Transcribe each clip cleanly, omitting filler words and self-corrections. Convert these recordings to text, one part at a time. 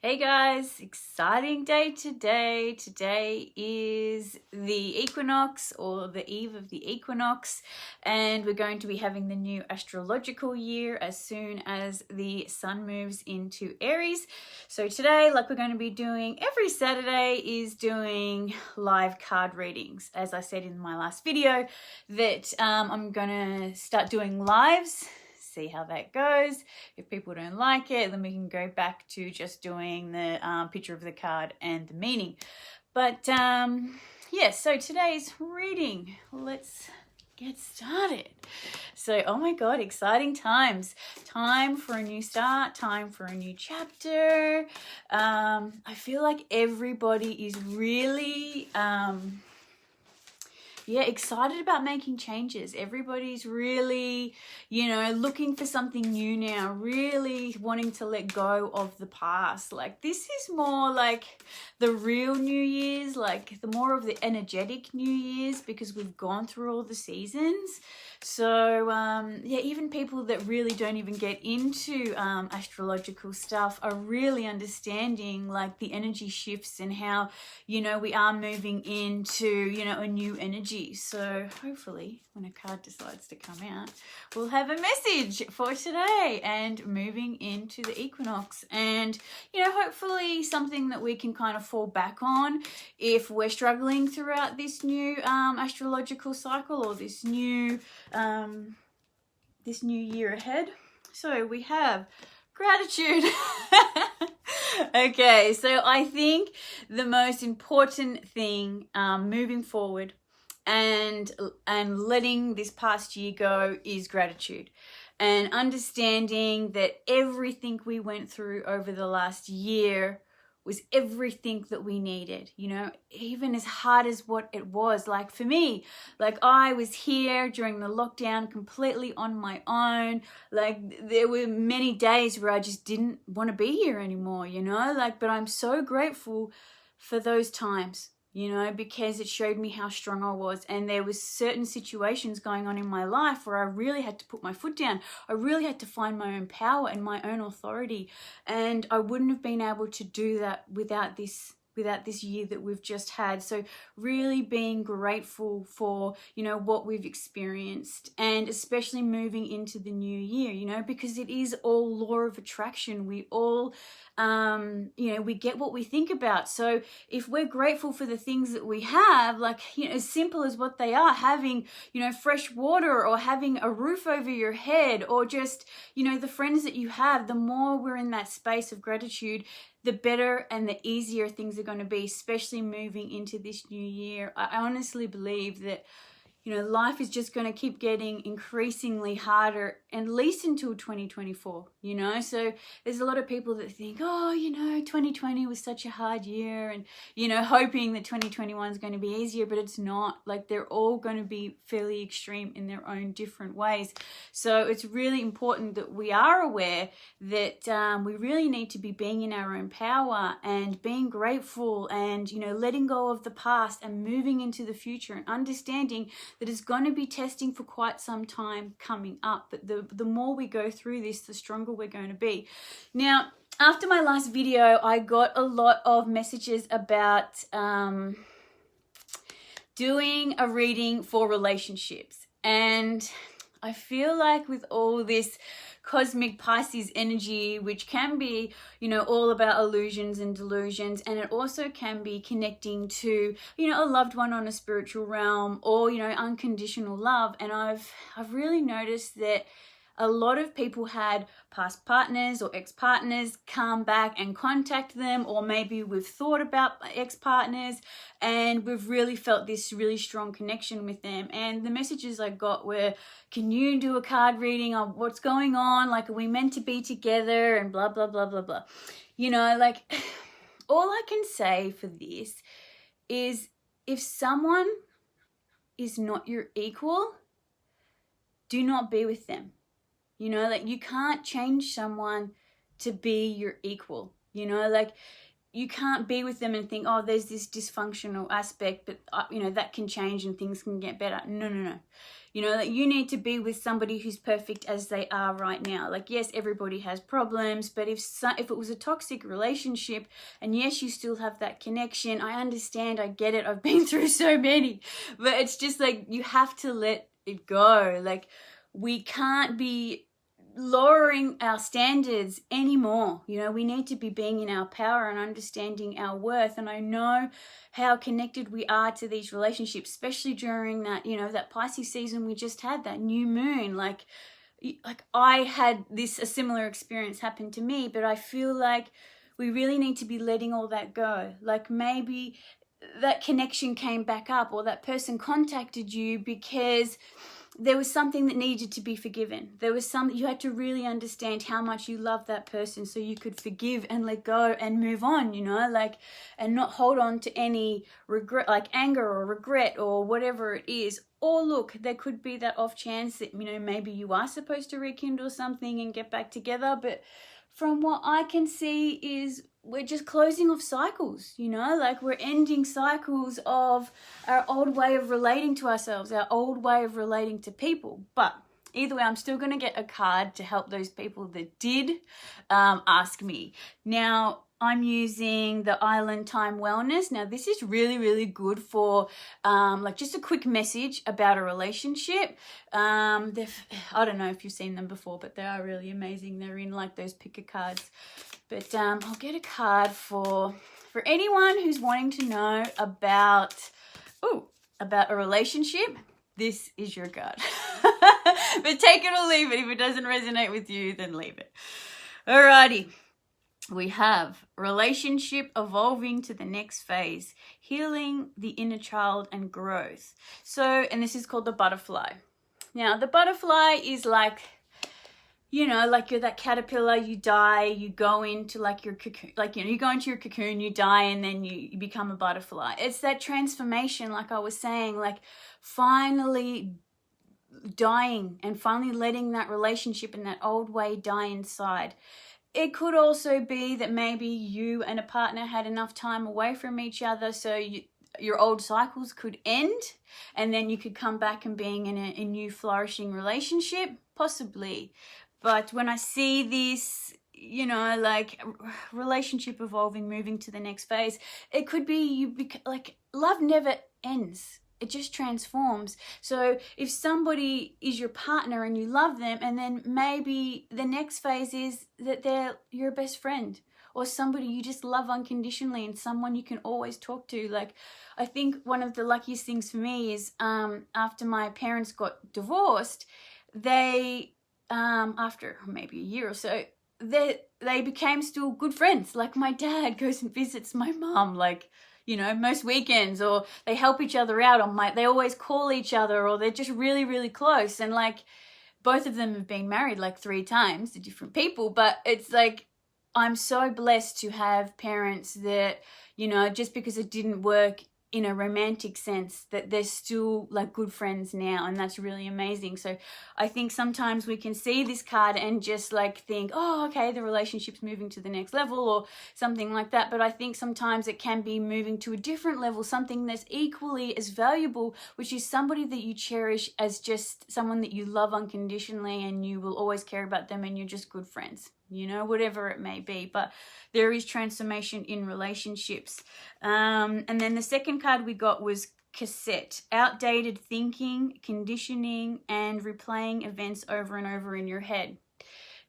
Hey guys, exciting day today. Today is the equinox or the eve of the equinox, and we're going to be having the new astrological year as soon as the sun moves into Aries. So today, like we're going to be doing every Saturday, is doing live card readings. As I said in my last video, that I'm going to start doing lives. See how that goes. If people don't like it, then we can go back to just doing the picture of the card and the meaning. But yeah, so today's reading, let's get started. So, oh my God, exciting times. Time for a new start, time for a new chapter. I feel like everybody is really excited about making changes. Everybody's really, looking for something new now, really wanting to let go of the past. Like, this is more like the real New Year's, like the more of the energetic New Year's, because we've gone through all the seasons. So, even people that really don't even get into astrological stuff are really understanding like the energy shifts and how, we are moving into, a new energy. So hopefully when a card decides to come out, we'll have a message for today and moving into the equinox, and, hopefully something that we can kind of fall back on if we're struggling throughout this new astrological cycle or this new year ahead. So we have gratitude. Okay, so I think the most important thing moving forward and letting this past year go is gratitude, and understanding that everything we went through over the last year was everything that we needed, even as hard as what it was. Like for me, like I was here during the lockdown completely on my own. Like there were many days where I just didn't want to be here anymore, but I'm so grateful for those times, because it showed me how strong I was. And there was certain situations going on in my life where I really had to put my foot down. I really had to find my own power and my own authority. And I wouldn't have been able to do that without this year that we've just had. So really being grateful for, what we've experienced, and especially moving into the new year, because it is all law of attraction. We all, we get what we think about. So if we're grateful for the things that we have, like, as simple as what they are, having, fresh water, or having a roof over your head, or just, the friends that you have, the more we're in that space of gratitude, the better and the easier things are going to be, especially moving into this new year. I honestly believe that, life is just going to keep getting increasingly harder, at least until 2024, So there's a lot of people that think, 2020 was such a hard year, and, hoping that 2021 is going to be easier, but it's not. Like, they're all going to be fairly extreme in their own different ways. So it's really important that we are aware that we really need to be being in our own power and being grateful, and, letting go of the past and moving into the future, and understanding that is going to be testing for quite some time coming up. But the more we go through this, the stronger we're going to be. Now, after my last video, I got a lot of messages about doing a reading for relationships. And I feel like with all this cosmic Pisces energy, which can be, all about illusions and delusions, and it also can be connecting to, a loved one on a spiritual realm, or, unconditional love. And I've really noticed that a lot of people had past partners or ex-partners come back and contact them, or maybe we've thought about ex-partners and we've really felt this really strong connection with them. And the messages I got were, can you do a card reading on what's going on? Like, are we meant to be together? And blah, blah, blah, blah, blah. All I can say for this is, if someone is not your equal, do not be with them. You can't change someone to be your equal. you can't be with them and think, oh, there's this dysfunctional aspect, but you know, that can change and things can get better. No, no, no. You know, that you need to be with somebody who's perfect as they are right now. Like, yes, everybody has problems, but if it was a toxic relationship, and yes, you still have that connection, I understand, I get it, I've been through so many, but it's just like, you have to let it go. Like, we can't be lowering our standards anymore. You know, we need to be being in our power and understanding our worth. And I know how connected we are to these relationships, especially during that, you know, that Pisces season we just had, that new moon. Like I had a similar experience happen to me, but I feel like we really need to be letting all that go. Like, maybe that connection came back up, or that person contacted you because there was something that needed to be forgiven. There was you had to really understand how much you love that person so you could forgive and let go and move on, you know, like, and not hold on to any regret, like anger or regret or whatever it is. Or look, there could be that off chance that, you know, maybe you are supposed to rekindle something and get back together. But from what I can see is we're just closing off cycles, you know, like we're ending cycles of our old way of relating to ourselves, our old way of relating to people. But either way, I'm still going to get a card to help those people that did ask me. Now, I'm using the Island Time Wellness. Now, this is really, really good for like just a quick message about a relationship. I don't know if you've seen them before, but they are really amazing. They're in like those picker cards. But I'll get a card for anyone who's wanting to know about a relationship. This is your card. But take it or leave it. If it doesn't resonate with you, then leave it. Alrighty. We have relationship evolving to the next phase, healing the inner child and growth. So, and this is called the butterfly. Now, the butterfly is like, you know, like you're that caterpillar, you die, you go into like your cocoon, like, you know, you go into your cocoon, you die, and then you become a butterfly. It's that transformation, like I was saying, like finally dying and finally letting that relationship in that old way die inside. It could also be that maybe you and a partner had enough time away from each other, so your old cycles could end, and then you could come back and being in a new flourishing relationship, possibly. But when I see this, you know, like relationship evolving, moving to the next phase, it could be like love never ends. It just transforms. So if somebody is your partner and you love them, and then maybe the next phase is that they're your best friend, or somebody you just love unconditionally and someone you can always talk to. Like, I think one of the luckiest things for me is after my parents got divorced, they after maybe a year or so, they became still good friends. Like, my dad goes and visits my mom, like, you know, most weekends, or they help each other out they always call each other, or they're just really, really close. And like, both of them have been married like 3 times to different people, but it's like, I'm so blessed to have parents that, you know, just because it didn't work in a romantic sense, that they're still like good friends now, and that's really amazing. So I think sometimes we can see this card and just like think, oh, okay, the relationship's moving to the next level or something like that. But I think sometimes it can be moving to a different level, something that's equally as valuable, which is somebody that you cherish as just someone that you love unconditionally, and you will always care about them, and you're just good friends, you know, whatever it may be. But there is transformation in relationships. And then the second card we got was cassette, outdated thinking, conditioning, and replaying events over and over in your head.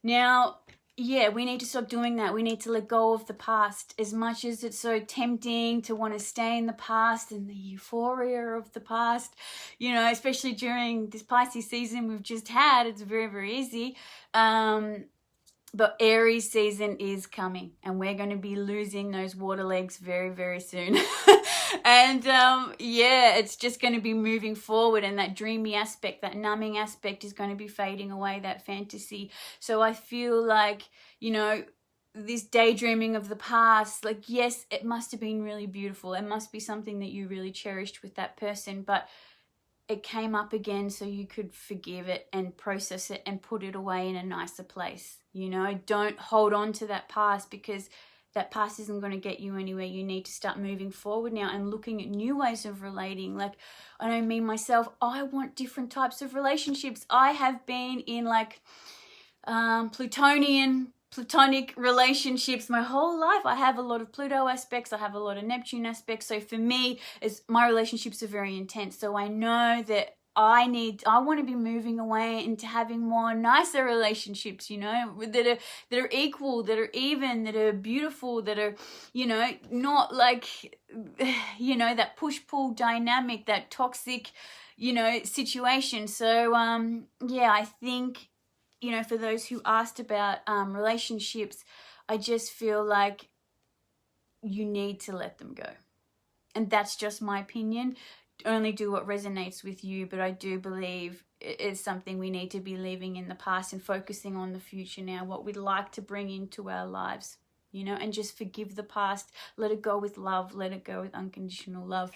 Now, yeah, we need to stop doing that. We need to let go of the past. As much as it's so tempting to want to stay in the past and the euphoria of the past, you know, especially during this Pisces season we've just had, it's very, very easy. But Aries season is coming, and we're going to be losing those water legs very, very soon. And yeah, it's just going to be moving forward, and that dreamy aspect, that numbing aspect is going to be fading away, that fantasy. So I feel like, you know, this daydreaming of the past, like, yes, it must have been really beautiful. It must be something that you really cherished with that person, but it came up again so you could forgive it and process it and put it away in a nicer place. You know, don't hold on to that past, because that past isn't going to get you anywhere. You need to start moving forward now and looking at new ways of relating. Like, I know me, myself, I want different types of relationships. I have been in like platonic relationships my whole life. I have a lot of Pluto aspects. I have a lot of Neptune aspects. So for me, my relationships are very intense. So I know that I want to be moving away into having more nicer relationships, you know, that are equal, that are even, that are beautiful, that are, you know, not like, you know, that push-pull dynamic, that toxic, you know, situation. So yeah, I think, you know, for those who asked about relationships, I just feel like you need to let them go. And that's just my opinion. Only do what resonates with you, but I do believe it's something we need to be leaving in the past and focusing on the future now, what we'd like to bring into our lives, you know, and just forgive the past, let it go with love, let it go with unconditional love.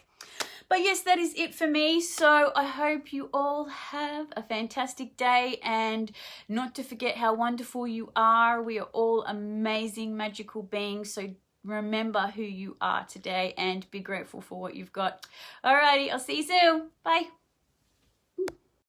But yes, that is it for me. So I hope you all have a fantastic day, and not to forget how wonderful you are. We are all amazing, magical beings. So remember who you are today and be grateful for what you've got. Alrighty, I'll see you soon. Bye.